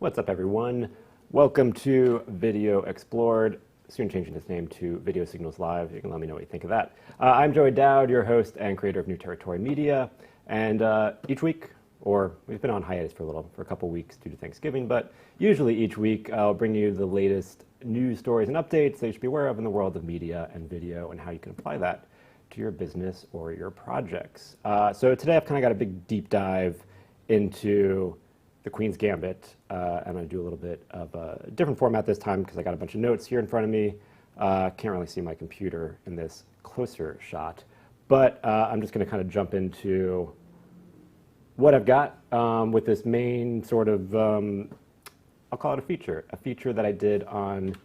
What's up, everyone? Welcome to Video Explored, soon changing its name to Video Signals Live. You can let me know what you think of that. I'm Joey Dowd, your host and creator of New Territory Media, and each week, or we've been on hiatus for a couple weeks due to Thanksgiving, but usually each week I'll bring you the latest news stories and updates that you should be aware of in the world of media and video and how you can apply that to your business or your projects. So today I've kind of got a big deep dive into the Queen's Gambit, and I do a little bit of a different format this time because I got a bunch of notes here in front of me. Can't really see my computer in this closer shot, but I'm just going to kind of jump into what I've got with this main sort of, I'll call it a feature that I did on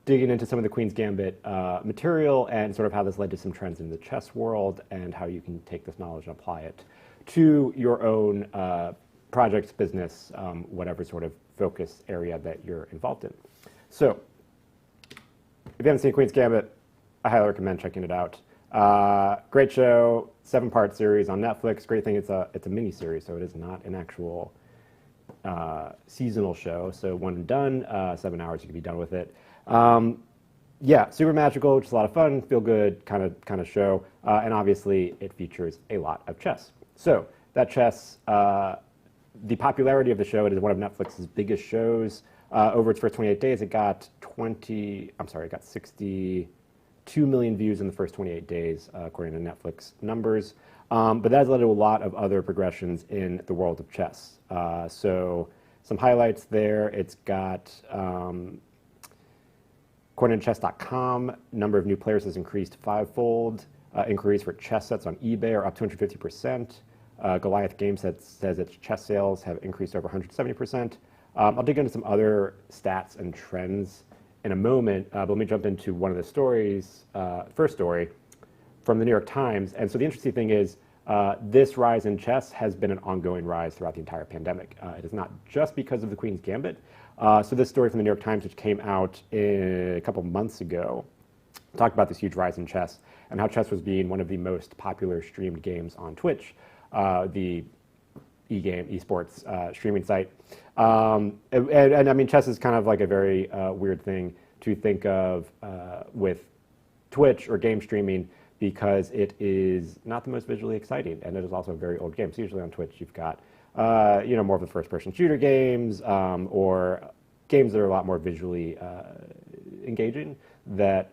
digging into some of the Queen's Gambit material and sort of how this led to some trends in the chess world and how you can take this knowledge and apply it to your own projects, business, whatever sort of focus area that you're involved in. So, if you haven't seen Queen's Gambit, I highly recommend checking it out. Great show, 7-part series on Netflix. Great thing, it's a mini series, so it is not an actual seasonal show. So when done, 7 hours, you can be done with it. Yeah, super magical, just a lot of fun, feel good kind of show, and obviously it features a lot of chess. So that chess. The popularity of the show, it is one of Netflix's biggest shows. Over its first 28 days, it got 62 million views in the first 28 days, according to Netflix numbers. But that has led to a lot of other progressions in the world of chess. So some highlights there. It's got, according to chess.com, number of new players has increased 5-fold. Inquiries for chess sets on eBay are up 250%. Goliath Games says its chess sales have increased over 170%. I'll dig into some other stats and trends in a moment, but let me jump into one of the stories, first story from the New York Times. And so the interesting thing is this rise in chess has been an ongoing rise throughout the entire pandemic. It is not just because of the Queen's Gambit. So this story from the New York Times, which came out a couple months ago, talked about this huge rise in chess and how chess was being one of the most popular streamed games on Twitch. The esports streaming site. And I mean, chess is kind of like a very weird thing to think of with Twitch or game streaming because it is not the most visually exciting, and it is also a very old game. So usually on Twitch, you've got more of the first-person shooter games or games that are a lot more visually engaging that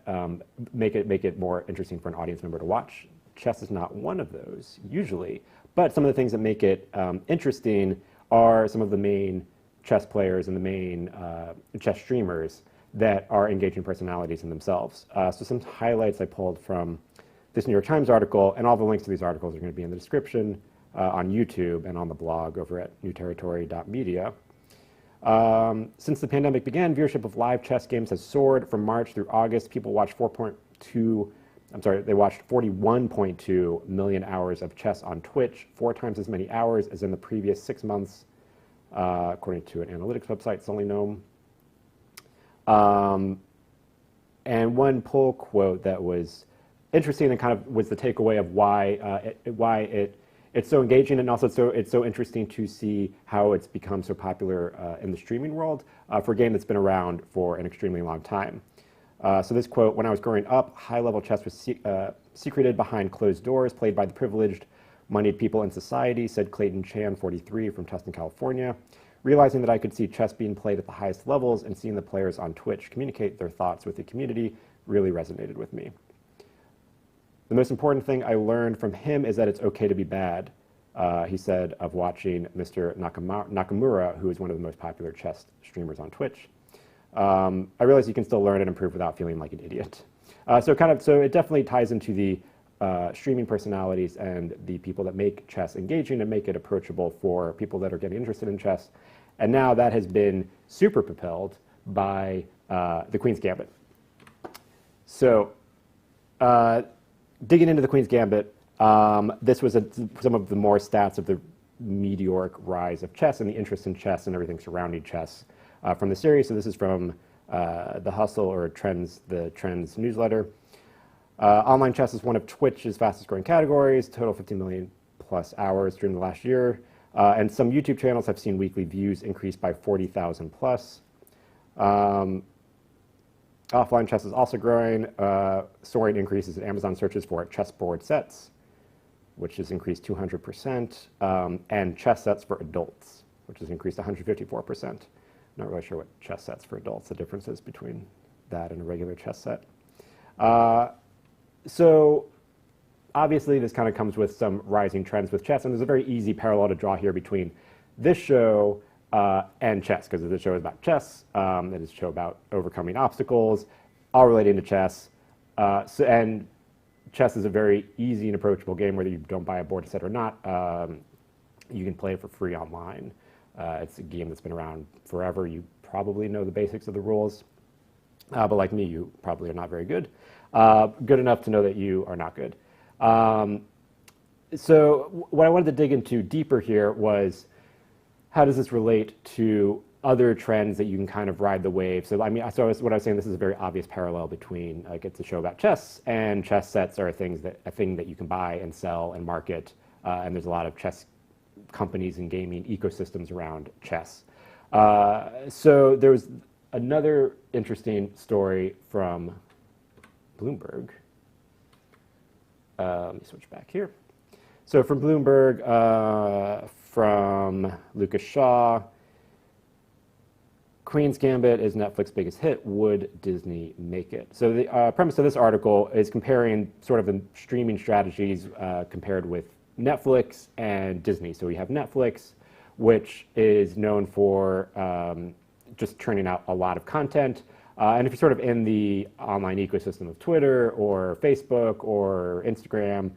make it more interesting for an audience member to watch. Chess is not one of those usually. But some of the things that make it interesting are some of the main chess players and the main chess streamers that are engaging personalities in themselves. So some highlights I pulled from this New York Times article, and all the links to these articles are going to be in the description on YouTube and on the blog over at newterritory.media. Since the pandemic began, viewership of live chess games has soared. From March through August, people watched they watched 41.2 million hours of chess on Twitch, 4 times as many hours as in the previous 6 months, according to an analytics website, Solynome. And one poll quote that was interesting and kind of was the takeaway of why it's so engaging, and also it's so interesting to see how it's become so popular in the streaming world for a game that's been around for an extremely long time. So this quote, "When I was growing up, high-level chess was secreted behind closed doors, played by the privileged, moneyed people in society," said Clayton Chan, 43, from Tustin, California. "Realizing that I could see chess being played at the highest levels and seeing the players on Twitch communicate their thoughts with the community really resonated with me. The most important thing I learned from him is that it's okay to be bad," he said of watching Mr. Nakamura, who is one of the most popular chess streamers on Twitch. "I realize you can still learn and improve without feeling like an idiot." So it definitely ties into the streaming personalities and the people that make chess engaging and make it approachable for people that are getting interested in chess. And now that has been super propelled by the Queen's Gambit. So digging into the Queen's Gambit, this was some of the more stats of the meteoric rise of chess and the interest in chess and everything surrounding chess from the series. So this is from the Hustle or the Trends newsletter. Online chess is one of Twitch's fastest growing categories, total 50 million plus hours during the last year. And some YouTube channels have seen weekly views increase by 40,000 plus. Offline chess is also growing. Soaring increases in Amazon searches for chessboard sets, which has increased 200%, and chess sets for adults, which has increased 154%. Not really sure what chess sets for adults, the differences between that and a regular chess set. So obviously this kind of comes with some rising trends with chess, and there's a very easy parallel to draw here between this show and chess, because the show is about chess, it is a show about overcoming obstacles, all relating to chess. And chess is a very easy and approachable game, whether you don't buy a board set or not. You can play it for free online. It's a game that's been around forever. You probably know the basics of the rules, but like me, you probably are not very good. Good enough to know that you are not good. So what I wanted to dig into deeper here was, how does this relate to other trends that you can kind of ride the wave? So I mean, what I was saying, this is a very obvious parallel between, like, it's a show about chess, and chess sets are a thing that you can buy and sell and market, and there's a lot of chess companies and gaming ecosystems around chess. So there was another interesting story from Bloomberg. Let me switch back here. So from Bloomberg, from Lucas Shaw, Queen's Gambit is Netflix's biggest hit. Would Disney make it? So the premise of this article is comparing sort of the streaming strategies compared with Netflix and Disney. So we have Netflix, which is known for just churning out a lot of content. And if you're sort of in the online ecosystem of Twitter or Facebook or Instagram,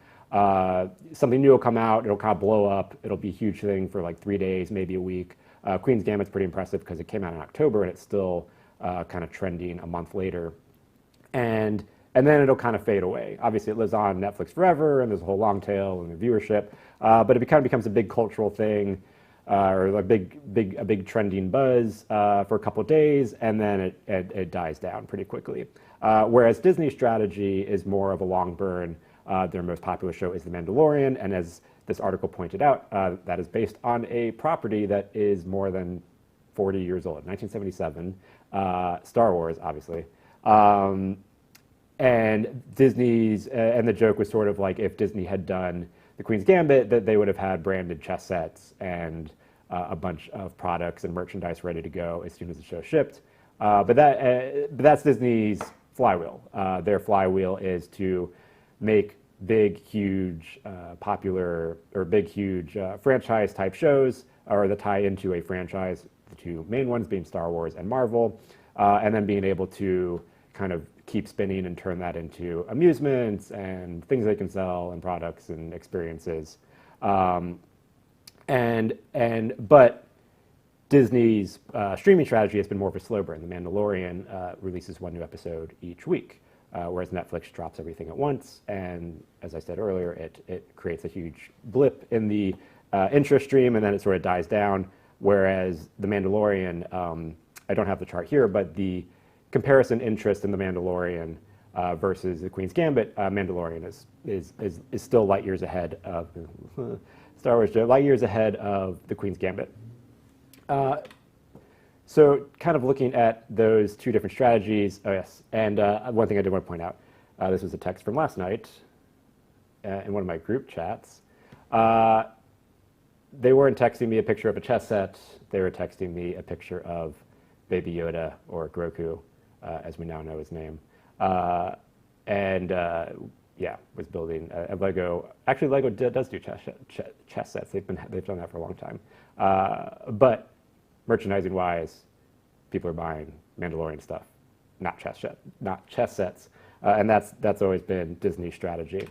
something new will come out, it'll kind of blow up, it'll be a huge thing for like 3 days, maybe a week. Queen's Gambit's pretty impressive because it came out in October and it's still kind of trending a month later. And then it'll kind of fade away. Obviously it lives on Netflix forever and there's a whole long tail and the viewership, but it kind of becomes a big cultural thing, or a big trending buzz for a couple of days, and then it dies down pretty quickly. Whereas Disney's strategy is more of a long burn. Their most popular show is The Mandalorian, and as this article pointed out, that is based on a property that is more than 40 years old, 1977, Star Wars, obviously. And Disney's, and the joke was sort of like, if Disney had done the Queen's Gambit, that they would have had branded chess sets and a bunch of products and merchandise ready to go as soon as the show shipped. But that's Disney's flywheel. Their flywheel is to make big, huge, popular, or big, huge franchise type shows, or that tie into a franchise, the two main ones being Star Wars and Marvel, and then being able to kind of keep spinning and turn that into amusements and things they can sell and products and experiences. But Disney's streaming strategy has been more of a slow burn. The Mandalorian releases one new episode each week, whereas Netflix drops everything at once. And as I said earlier, it creates a huge blip in the interest stream, and then it sort of dies down. Whereas The Mandalorian, I don't have the chart here, but the comparison interest in The Mandalorian versus the Queen's Gambit, Mandalorian is still light years ahead of Star Wars, light years ahead of the Queen's Gambit. So kind of looking at those two different strategies, oh yes, and one thing I did want to point out, this was a text from last night in one of my group chats. They weren't texting me a picture of a chess set, they were texting me a picture of Baby Yoda, or Grogu, as we now know his name. Yeah, was building a Lego. Actually, Lego does do chess sets. They've done that for a long time. But merchandising wise, people are buying Mandalorian stuff, not chess sets, and that's always been Disney's strategy.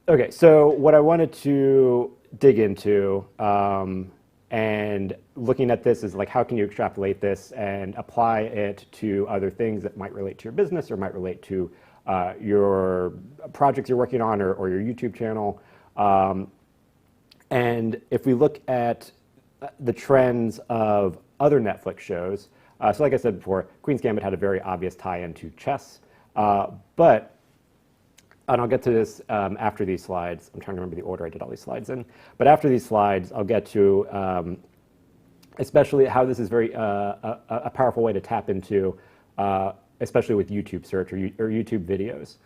Okay, so what I wanted to dig into, and looking at this is like, how can you extrapolate this and apply it to other things that might relate to your business or might relate to your projects you're working on, or your YouTube channel. And if we look at the trends of other Netflix shows, so like I said before, Queen's Gambit had a very obvious tie-in to chess, but and I'll get to this after these slides. I'm trying to remember the order I did all these slides in. But after these slides, I'll get to especially how this is very a powerful way to tap into, especially with YouTube search or YouTube videos.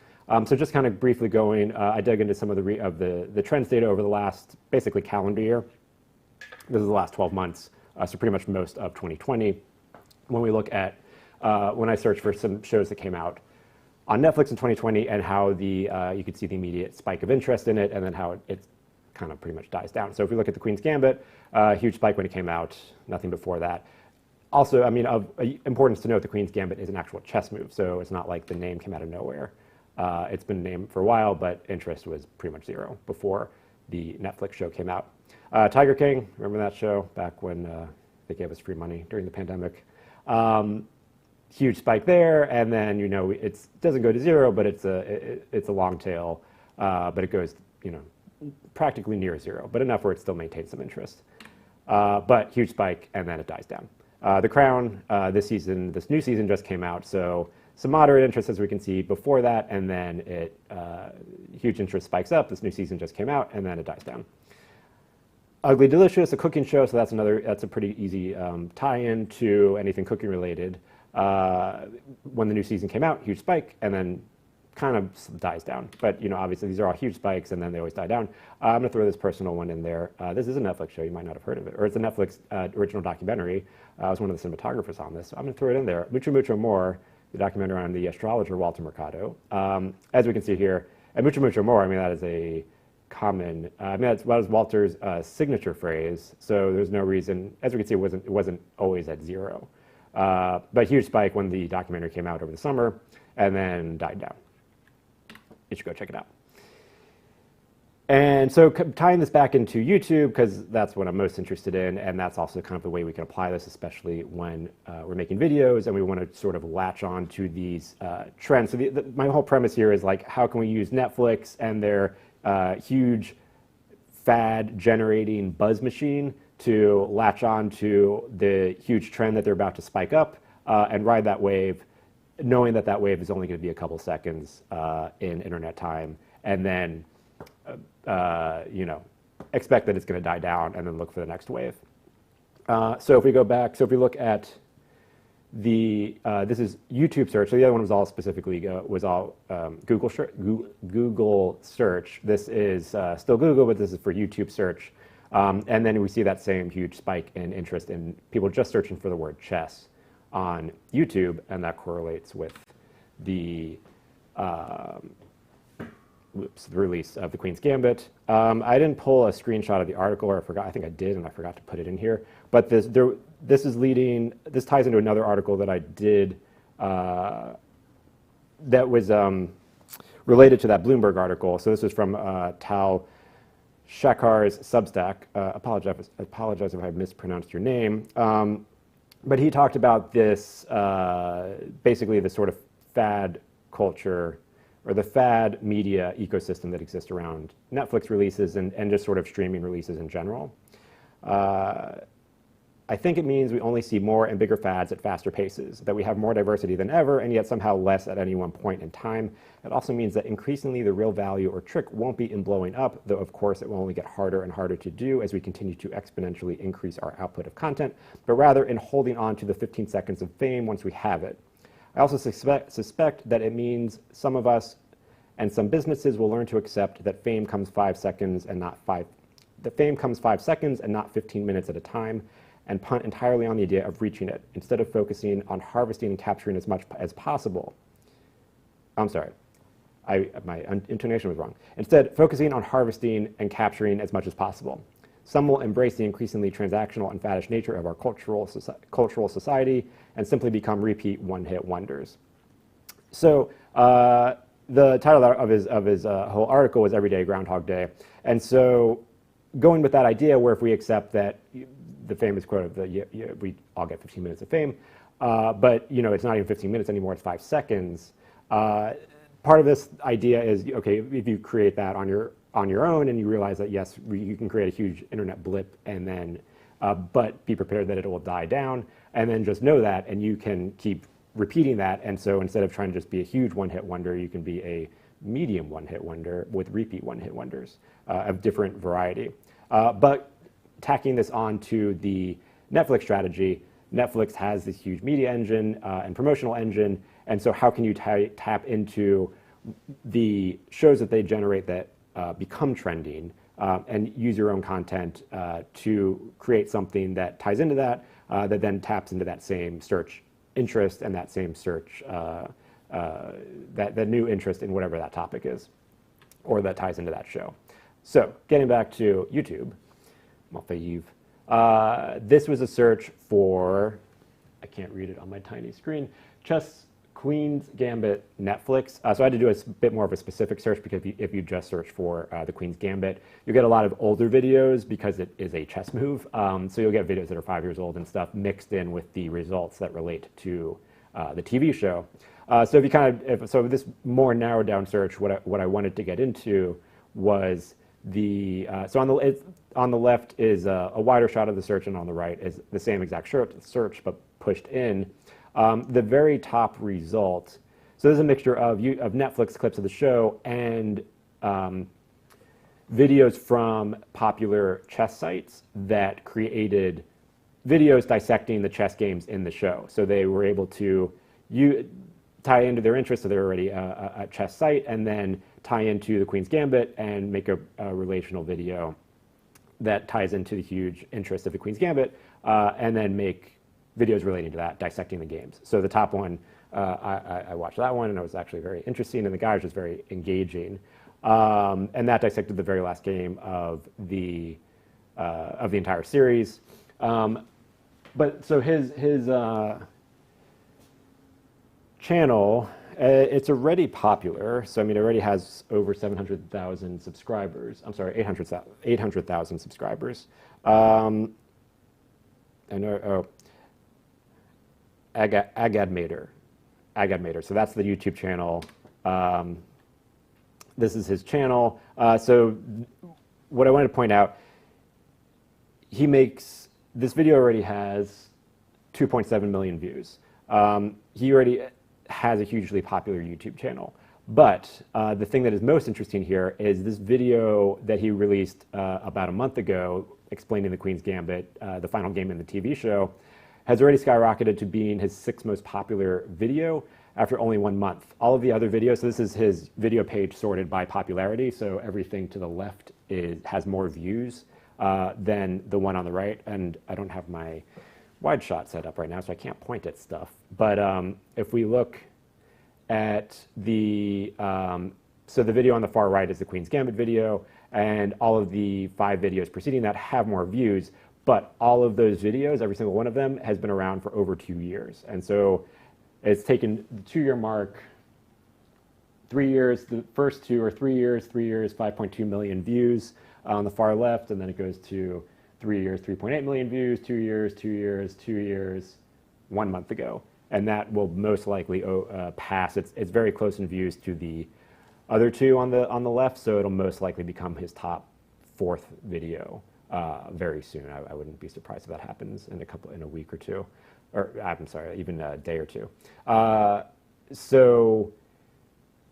So just kind of briefly going, I dug into some of the trends data over the last basically calendar year. This is the last 12 months, so pretty much most of 2020. When we look at, when I searched for some shows that came out on Netflix in 2020 and how you could see the immediate spike of interest in it and then how it kind of pretty much dies down. So if we look at the Queen's Gambit, huge spike when it came out, nothing before that. Also, I mean, of importance to note, the Queen's Gambit is an actual chess move, so it's not like the name came out of nowhere. It's been named for a while, but interest was pretty much zero before the Netflix show came out. Tiger King, remember that show back when they gave us free money during the pandemic? Huge spike there, and then it doesn't go to zero, but it's a long tail, but it goes practically near zero, but enough where it still maintains some interest. But huge spike, and then it dies down. The Crown, this new season just came out, so some moderate interest as we can see before that, and then huge interest spikes up. This new season just came out, and then it dies down. Ugly Delicious, a cooking show, so that's a pretty easy tie-in to anything cooking related. When the new season came out, huge spike, and then kind of dies down. But obviously these are all huge spikes, and then they always die down. I'm going to throw this personal one in there. This is a Netflix show. You might not have heard of it, or it's a Netflix original documentary. I was one of the cinematographers on this, so I'm going to throw it in there. Mucho Mucho More, the documentary on the astrologer Walter Mercado. As we can see here, and Mucho Mucho More, I mean, that is a common, that was Walter's signature phrase, so there's no reason, as we can see, it wasn't always at zero. But huge spike when the documentary came out over the summer, and then died down. You should go check it out. And so tying this back into YouTube, because that's what I'm most interested in, and that's also kind of the way we can apply this, especially when we're making videos and we want to sort of latch on to these trends. So my whole premise here is like, how can we use Netflix and their huge fad-generating buzz machine to latch on to the huge trend that they're about to spike up and ride that wave, knowing that wave is only going to be a couple seconds in internet time, and then expect that it's going to die down and then look for the next wave. So if we go back, so if we look at this is YouTube search. So the other one was all specifically Google search. This is still Google, but this is for YouTube search. And then we see that same huge spike in interest in people just searching for the word chess on YouTube, and that correlates with the release of the Queen's Gambit. I didn't pull a screenshot of the article, or I think I did, and I forgot to put it in here. But this ties into another article that I did that was related to that Bloomberg article. So this was from Tal Shakar's Substack. Apologize if I mispronounced your name. But he talked about this, basically the sort of fad culture or the fad media ecosystem that exists around Netflix releases and just sort of streaming releases in general. I think it means we only see more and bigger fads at faster paces, that we have more diversity than ever, and yet somehow less at any one point in time. It also means that increasingly the real value or trick won't be in blowing up, though of course it will only get harder and harder to do as we continue to exponentially increase our output of content, but rather in holding on to the 15 seconds of fame once we have it. I also suspect that it means some of us and some businesses will learn to accept that fame comes 5 seconds and not 15 minutes at a time, and punt entirely on the idea of reaching it, instead of focusing on harvesting and capturing as much as possible. I'm sorry, my intonation was wrong. Instead, focusing on harvesting and capturing as much as possible. Some will embrace the increasingly transactional and faddish nature of our cultural society and simply become repeat one-hit wonders. So the title of his whole article was Everyday Groundhog Day. And so going with that idea where if we accept that the famous quote of we all get 15 minutes of fame, but it's not even 15 minutes anymore, it's 5 seconds. Part of this idea is, okay, if you create that on your own and you realize that yes, you can create a huge internet blip and then, but be prepared that it will die down, and then just know that, and you can keep repeating that. And so instead of trying to just be a huge one-hit wonder, you can be a medium one-hit wonder with repeat one-hit wonders of different variety. But tacking this on to the Netflix strategy, Netflix has this huge media engine and promotional engine, and so how can you tap into the shows that they generate that become trending and use your own content to create something that ties into that, that then taps into that same search interest and that same search, that new interest in whatever that topic is, or that ties into that show. So getting back to YouTube, this was a search for, I can't read it on my tiny screen, Chess Queen's Gambit Netflix. So I had to do a bit more of a specific search because if you just search for the Queen's Gambit, you'll get a lot of older videos because it is a chess move. So you'll get videos that are 5 years old and stuff mixed in with the results that relate to the TV show. So if you so this more narrowed down search, what I wanted to get into was so on the left is a wider shot of the search, and on the right is the same exact search but pushed in. The very top result, so there's a mixture of Netflix clips of the show and videos from popular chess sites that created videos dissecting the chess games in the show. So they were able to tie into their interest, so they're already a chess site, and then tie into the Queen's Gambit and make a relational video that ties into the huge interest of the Queen's Gambit, and then make videos relating to that, dissecting the games. So the top one, I watched that one, and it was actually very interesting, and the guy was just very engaging. And that dissected the very last game of the entire series. But so his channel, it's already popular. So I mean, it already has over 700,000 subscribers. I'm sorry, 800,000 subscribers. I know. Agadmator. So that's the YouTube channel. This is his channel. So what I wanted to point out, this video already has 2.7 million views. He already has a hugely popular YouTube channel. But the thing that is most interesting here is this video that he released about a month ago explaining the Queen's Gambit, the final game in the TV show, has already skyrocketed to being his 6th most popular video after only 1 month. All of the other videos, so this is his video page sorted by popularity, so everything to the left has more views than the one on the right, and I don't have my wide shot set up right now, so I can't point at stuff. But if we look at so the video on the far right is the Queen's Gambit video, and all of the 5 videos preceding that have more views, but all of those videos, every single one of them, has been around for over 2 years. And so it's taken the 2-year mark, 3 years, the first 2 or 3 years, 5.2 million views on the far left, and then it goes to 3 years, 3.8 million views, 2 years, 2 years, 2 years, 1 month ago. And that will most likely pass. It's very close in views to the other 2 on the left, so it'll most likely become his top 4th video very soon. I wouldn't be surprised if that happens in a week or 2, or I'm sorry, even a day or 2. So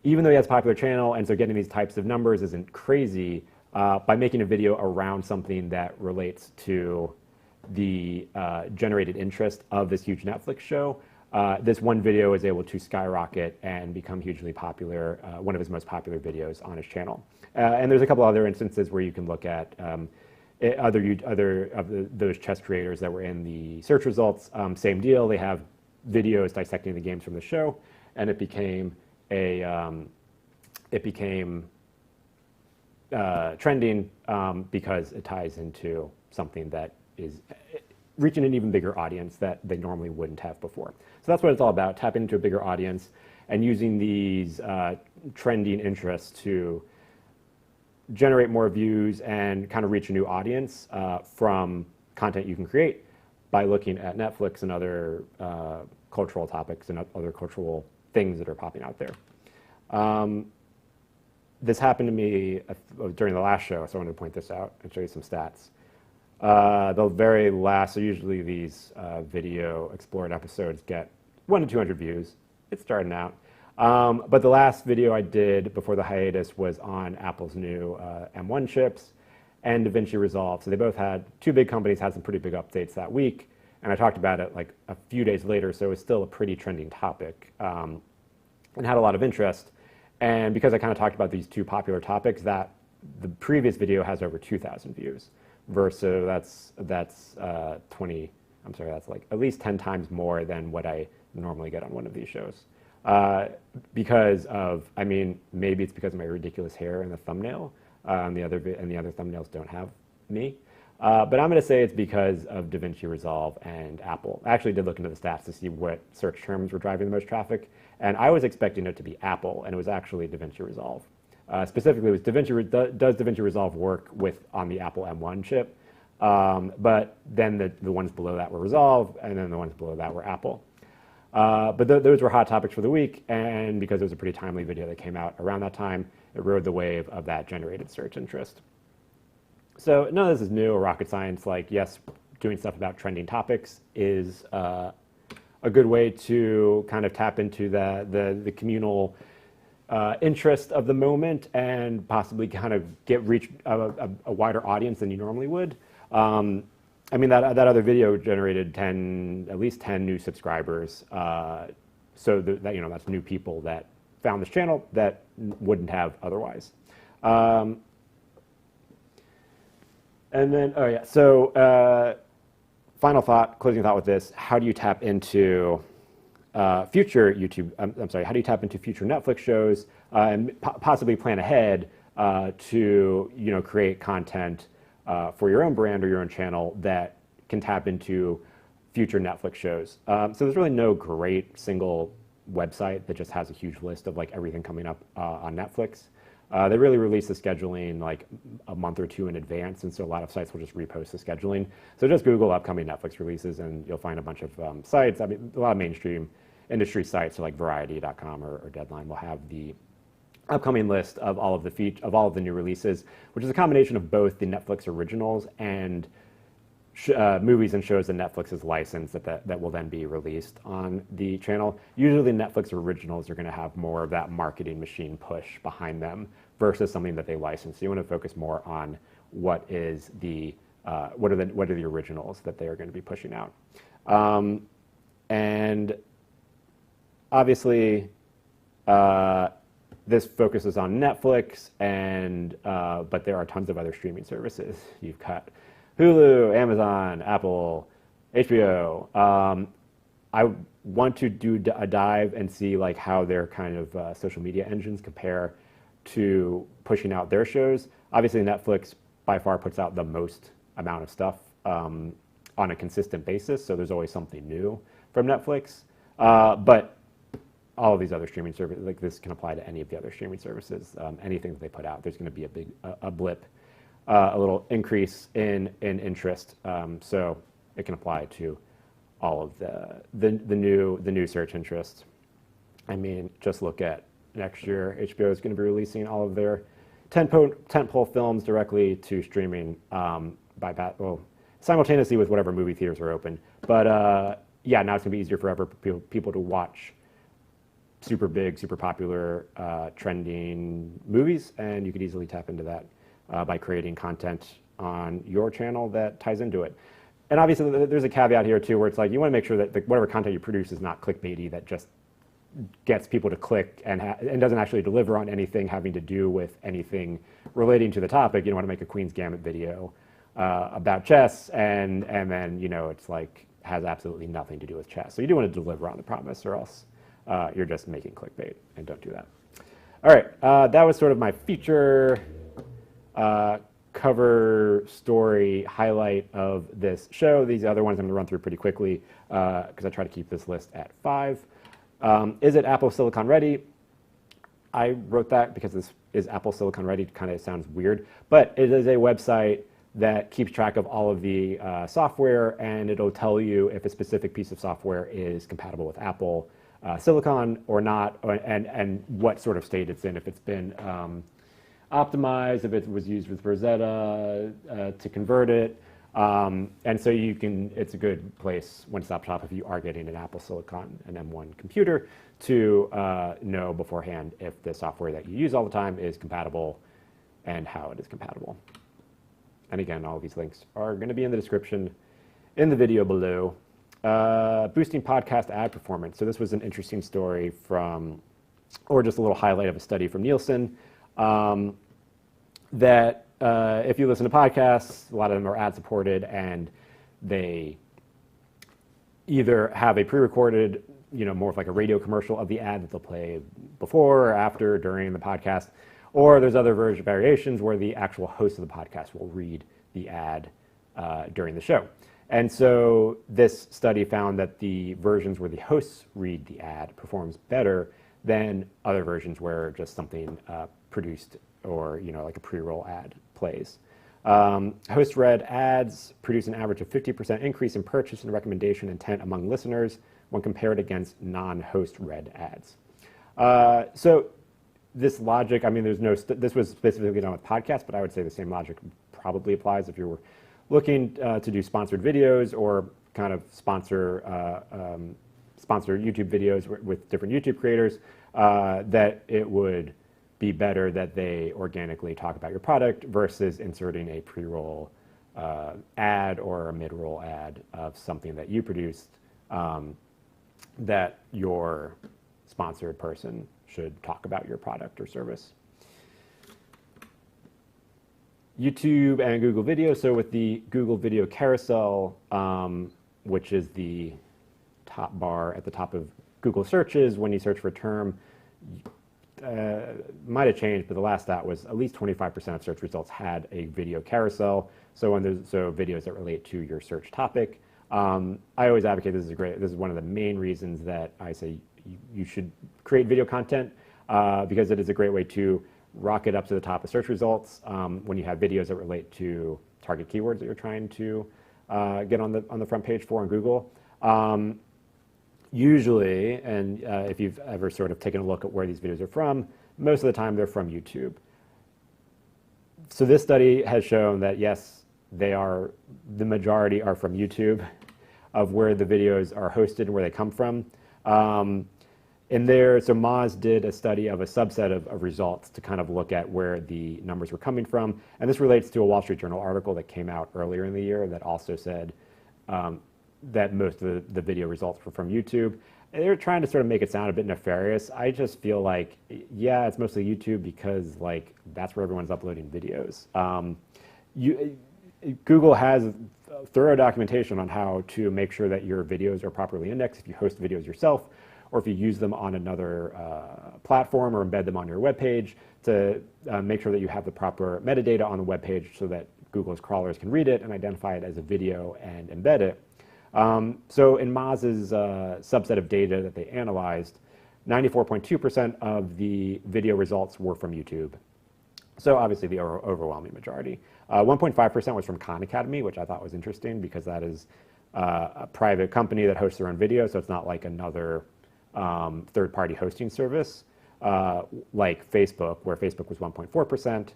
even though he has a popular channel, and so getting these types of numbers isn't crazy, by making a video around something that relates to the generated interest of this huge Netflix show, this one video is able to skyrocket and become hugely popular, one of his most popular videos on his channel. And there's a couple other instances where you can look at other of those chess creators that were in the search results. Same deal, they have videos dissecting the games from the show, and it became trending because it ties into something that is reaching an even bigger audience that they normally wouldn't have before. So that's what it's all about, tapping into a bigger audience and using these trending interests to generate more views and kind of reach a new audience from content you can create by looking at Netflix and other cultural topics and other cultural things that are popping out there. This happened to me during the last show, so I wanted to point this out and show you some stats. The very last, so usually these video explored episodes get 100 to 200 views. It's starting out. But the last video I did before the hiatus was on Apple's new M1 chips and DaVinci Resolve. So they both had, two big companies had some pretty big updates that week. And I talked about it like a few days later, so it was still a pretty trending topic and had a lot of interest. And because I kind of talked about these two popular topics, that the previous video has over 2,000 views versus that's 20, I'm sorry, that's like at least 10 times more than what I normally get on one of these shows. Because of, I mean, maybe it's because of my ridiculous hair in the thumbnail, and the other thumbnails don't have me. But I'm going to say it's because of DaVinci Resolve and Apple. I actually did look into the stats to see what search terms were driving the most traffic, and I was expecting it to be Apple, and it was actually DaVinci Resolve. Specifically, it was does DaVinci Resolve work on the Apple M1 chip? But then the ones below that were Resolve, and then the ones below that were Apple. But those were hot topics for the week, and because it was a pretty timely video that came out around that time, it rode the wave of that generated search interest. So none of this is new or rocket science. Like, yes, doing stuff about trending topics is a good way to kind of tap into the communal interest of the moment and possibly kind of reach a wider audience than you normally would. I mean, that other video generated at least 10 new subscribers. So that, you know, that's new people that found this channel that wouldn't have otherwise. And then, oh yeah, so final thought, closing thought with this: how do you tap into future YouTube? I'm sorry, how do you tap into future Netflix shows and possibly plan ahead to, you know, create content for your own brand or your own channel that can tap into future Netflix shows? So there's really no great single website that just has a huge list of like everything coming up on Netflix. They really release the scheduling like a month or two in advance, and so a lot of sites will just repost the scheduling. So just Google upcoming Netflix releases, and you'll find a bunch of sites. I mean, a lot of mainstream industry sites, so like Variety.com or Deadline, will have the upcoming list of all of the new releases, which is a combination of both the Netflix originals and movies and shows that Netflix has licensed that will then be released on the channel. Usually Netflix originals are going to have more of that marketing machine push behind them versus something that they license. So you want to focus more on what are the originals that they are going to be pushing out. And obviously this focuses on Netflix, but there are tons of other streaming services. You've got Hulu, Amazon, Apple, HBO. I want to do a dive and see like how their kind of social media engines compare to pushing out their shows. Obviously, Netflix by far puts out the most amount of stuff on a consistent basis, so there's always something new from Netflix. But all of these other streaming services, like this can apply to any of the other streaming services. Anything that they put out, there's going to be a blip. A little increase in interest, so it can apply to all of the new search interest. I mean, just look at next year. HBO is going to be releasing all of their tentpole films directly to streaming simultaneously with whatever movie theaters are open. But yeah, now it's going to be easier for people to watch super big, super popular, trending movies, and you could easily tap into that by creating content on your channel that ties into it. And obviously there's a caveat here too, where it's like you want to make sure that whatever content you produce is not clickbaity, that just gets people to click and doesn't actually deliver on anything having to do with anything relating to the topic. You don't want to make a Queen's Gambit video about chess and then, you know, it's like has absolutely nothing to do with chess. So you do want to deliver on the promise, or else you're just making clickbait, and don't do that. All right, that was sort of my feature cover story highlight of this show. These other ones I'm going to run through pretty quickly because I try to keep this list at 5. Is it Apple Silicon ready? I wrote that because this is Apple Silicon ready. Kind of sounds weird, but it is a website that keeps track of all of the software, and it'll tell you if a specific piece of software is compatible with Apple Silicon or not, and what sort of state it's in, if it's been optimized, if it was used with Rosetta to convert it, And so it's a good place, one-stop shop, if you are getting an Apple Silicon, an M1 computer, to know beforehand if the software that you use all the time is compatible and how it is compatible. And again, all of these links are going to be in the description in the video below. Boosting podcast ad performance. So this was an interesting story or just a little highlight of a study from Nielsen, that if you listen to podcasts, a lot of them are ad supported, and they either have a pre-recorded, more of like a radio commercial of the ad that they'll play before or after, during the podcast, or there's other variations where the actual host of the podcast will read the ad during the show. And so this study found that the versions where the hosts read the ad performs better than other versions where just something produced or like a pre-roll ad plays. Host-read ads produce an average of 50% increase in purchase and recommendation intent among listeners when compared against non-host-read ads. So this logic, this was specifically done with podcasts, but I would say the same logic probably applies if you were looking to do sponsored videos or kind of sponsor YouTube videos with different YouTube creators, that it would be better that they organically talk about your product versus inserting a pre-roll ad or a mid-roll ad of something that you produced that your sponsored person should talk about your product or service. YouTube and Google Video. So with the Google Video Carousel, which is the top bar at the top of Google searches, when you search for a term, might have changed, but the last stat was at least 25% of search results had a video carousel. So videos that relate to your search topic. I always advocate this is one of the main reasons that I say you should create video content, because it is a great way to rocket up to the top of search results when you have videos that relate to target keywords that you're trying to get on the front page for on Google. Usually, and if you've ever sort of taken a look at where these videos are from, most of the time they're from YouTube. So this study has shown that yes, the majority are from YouTube of where the videos are hosted and where they come from. So Moz did a study of a subset of results to kind of look at where the numbers were coming from. And this relates to a Wall Street Journal article that came out earlier in the year that also said that most of the video results were from YouTube. And they were trying to sort of make it sound a bit nefarious. I just feel like, yeah, it's mostly YouTube because that's where everyone's uploading videos. Google has thorough documentation on how to make sure that your videos are properly indexed if you host videos yourself, or if you use them on another platform or embed them on your web page, to make sure that you have the proper metadata on the web page so that Google's crawlers can read it and identify it as a video and embed it. So in Moz's subset of data that they analyzed, 94.2% of the video results were from YouTube. So obviously the overwhelming majority. 1.5% was from Khan Academy, which I thought was interesting because that is a private company that hosts their own video, so it's not like another third-party hosting service like Facebook, where Facebook was 1.4%.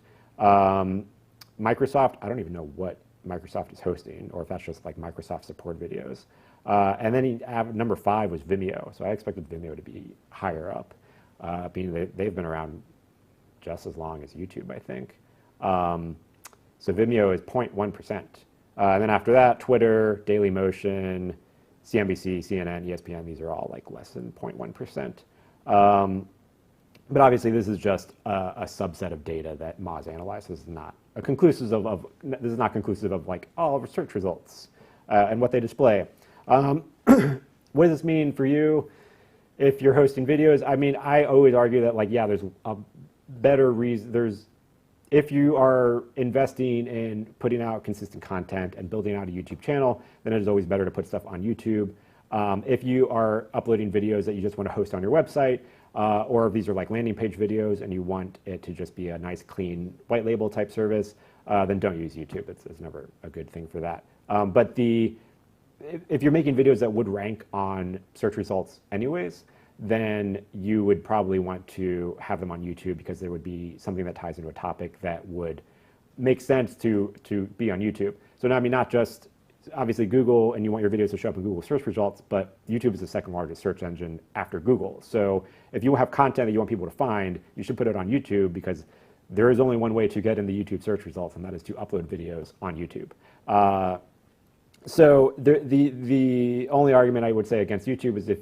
Microsoft, I don't even know what Microsoft is hosting, or if that's just like Microsoft support videos. And then number 5 was Vimeo. So I expected Vimeo to be higher up, being they've been around just as long as YouTube, I think. So Vimeo is 0.1%. And then after that, Twitter, Dailymotion, CNBC, CNN, ESPN, these are all like less than 0.1%. But obviously this is just a subset of data that Moz analyzed. This is not conclusive of like all research results and what they display. What does this mean for you if you're hosting videos? I mean, I always argue that there's a better reason. If you are investing in putting out consistent content and building out a YouTube channel, then it is always better to put stuff on YouTube. If you are uploading videos that you just want to host on your website, or if these are like landing page videos and you want it to just be a nice, clean, white label type service, then don't use YouTube. It's never a good thing for that. But if you're making videos that would rank on search results anyways, then you would probably want to have them on YouTube because there would be something that ties into a topic that would makes sense to be on YouTube. So now, I mean, not just obviously Google, and you want your videos to show up in Google search results, but YouTube is the second largest search engine after Google. So if you have content that you want people to find, you should put it on YouTube, because there is only one way to get in the YouTube search results, and that is to upload videos on YouTube. So the only argument I would say against YouTube is if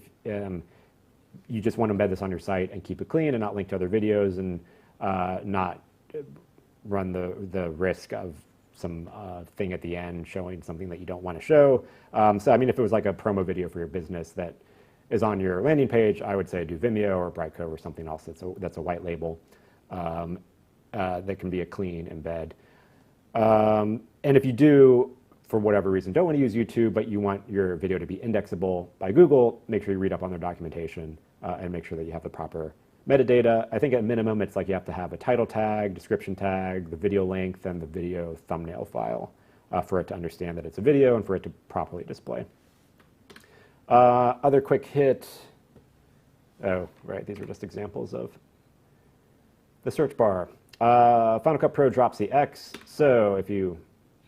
you just want to embed this on your site and keep it clean and not link to other videos, and not run the risk of some thing at the end showing something that you don't want to show. So I mean, if it was like a promo video for your business that is on your landing page, I would say do Vimeo or Brightco or something else that's a white label that can be a clean embed. And if you do, for whatever reason, don't want to use YouTube, but you want your video to be indexable by Google, make sure you read up on their documentation and make sure that you have the proper metadata. I think at minimum, it's like you have to have a title tag, description tag, the video length, and the video thumbnail file for it to understand that it's a video and for it to properly display. Other quick hit. Oh, right, these are just examples of the search bar. Final Cut Pro drops the X. So if you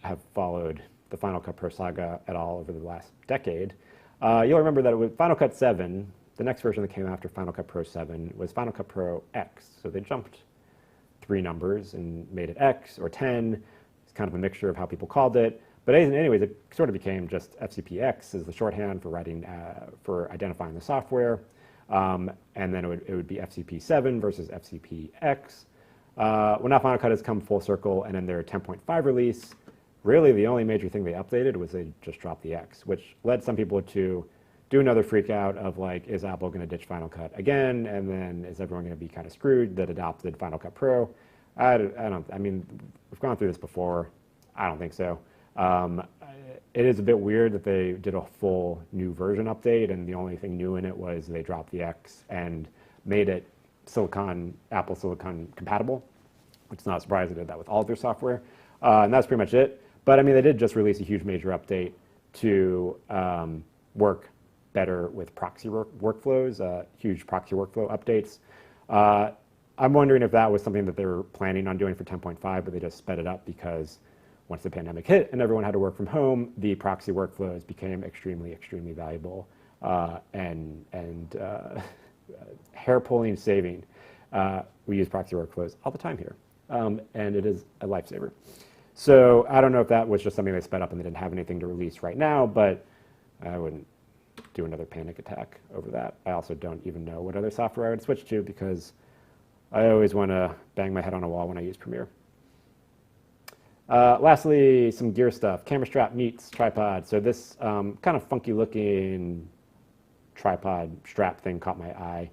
have followed the Final Cut Pro saga at all over the last decade, you'll remember that with Final Cut 7, the next version that came after Final Cut Pro 7 was Final Cut Pro X. So they jumped 3 numbers and made it X or 10. It's kind of a mixture of how people called it. But anyways, it sort of became just FCPX as the shorthand for writing, for identifying the software. And then it would be FCP7 versus FCPX. Well, now Final Cut has come full circle, and in their 10.5 release, really the only major thing they updated was they just dropped the X, which led some people to do another freak out of like, is Apple going to ditch Final Cut again? And then is everyone going to be kind of screwed that adopted Final Cut Pro? I mean, we've gone through this before. I don't think so. It is a bit weird that they did a full new version update, and the only thing new in it was they dropped the X and made it Apple Silicon compatible, which is not surprising. They did that with all of their software. And that's pretty much it. But I mean, they did just release a huge major update to work better with proxy workflows, huge proxy workflow updates. I'm wondering if that was something that they were planning on doing for 10.5, but they just sped it up because once the pandemic hit and everyone had to work from home, the proxy workflows became extremely, extremely valuable and hair-pulling saving. We use proxy workflows all the time here, and it is a lifesaver. So I don't know if that was just something they sped up and they didn't have anything to release right now, but I wouldn't do another panic attack over that. I also don't even know what other software I would switch to, because I always want to bang my head on a wall when I use Premiere. Lastly, some gear stuff. Camera strap meets tripod. So this kind of funky looking tripod strap thing caught my eye.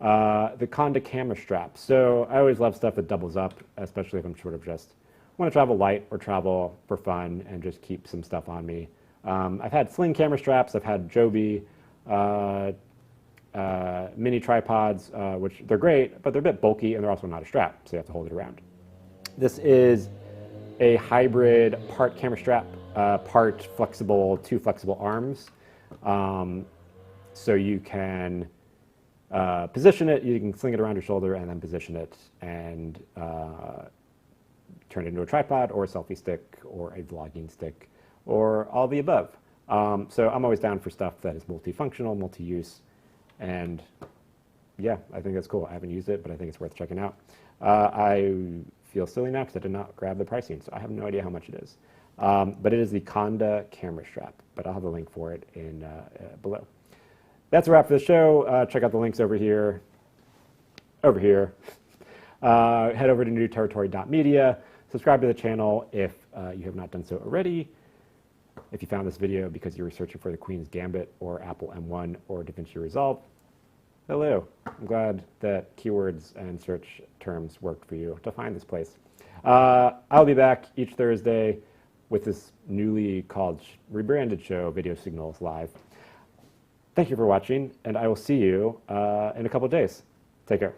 The Conda camera strap. So I always love stuff that doubles up, especially if I'm sort of just want to travel light or travel for fun and just keep some stuff on me. I've had sling camera straps. I've had Joby mini tripods, which they're great, but they're a bit bulky and they're also not a strap, so you have to hold it around. This is a hybrid part camera strap, part flexible, 2 flexible arms. So you can position it, you can sling it around your shoulder and then position it and turn it into a tripod or a selfie stick or a vlogging stick or all the above. So I'm always down for stuff that is multifunctional, multi-use, and yeah, I think that's cool. I haven't used it, but I think it's worth checking out. I feel silly now because I did not grab the pricing, so I have no idea how much it is. But it is the Conda camera strap, but I'll have a link for it in below. That's a wrap for the show. Check out the links over here. Head over to newterritory.media. Subscribe to the channel if you have not done so already. If you found this video because you were searching for the Queen's Gambit or Apple M1 or DaVinci Resolve, hello. I'm glad that keywords and search terms worked for you to find this place. I'll be back each Thursday with this newly called rebranded show, Video Signals Live. Thank you for watching, and I will see you in a couple of days. Take care.